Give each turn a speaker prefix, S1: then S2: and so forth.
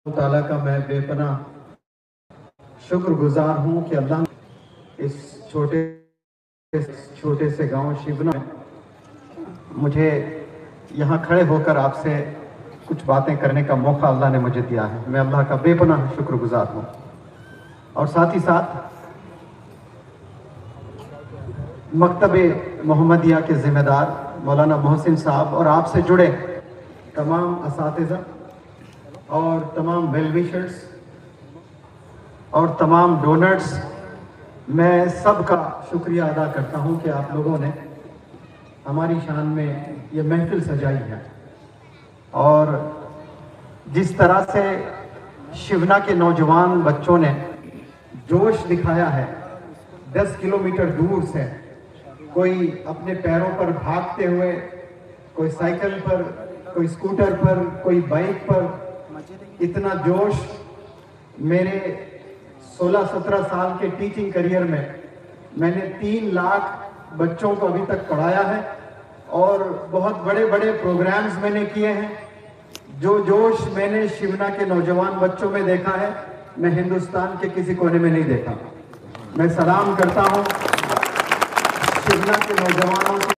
S1: ताला का मैं बेपनाह शुक्रगुजार हूँ कि अल्लाह ने इस छोटे से गांव शिवना में मुझे यहाँ खड़े होकर आपसे कुछ बातें करने का मौका अल्लाह ने मुझे दिया है। मैं अल्लाह का बेपनाह शुक्रगुजार हूँ। और साथ ही साथ मकतबे मोहम्मदिया के ज़िम्मेदार मौलाना मोहसिन साहब और आपसे जुड़े तमाम असातिज़ा और तमाम वेल विशर्स और तमाम डोनर्स, मैं सबका शुक्रिया अदा करता हूं कि आप लोगों ने हमारी शान में ये महफिल सजाई है। और जिस तरह से शिवना के नौजवान बच्चों ने जोश दिखाया है, 10 किलोमीटर दूर से कोई अपने पैरों पर भागते हुए, कोई साइकिल पर, कोई स्कूटर पर, कोई बाइक पर, इतना जोश मेरे 16-17 साल के टीचिंग करियर में मैंने 3 लाख बच्चों को अभी तक पढ़ाया है और बहुत बड़े बड़े प्रोग्राम्स मैंने किए हैं। जो जोश मैंने शिवना के नौजवान बच्चों में देखा है, मैं हिंदुस्तान के किसी कोने में नहीं देखा। मैं सलाम करता हूं शिवना के नौजवानों को।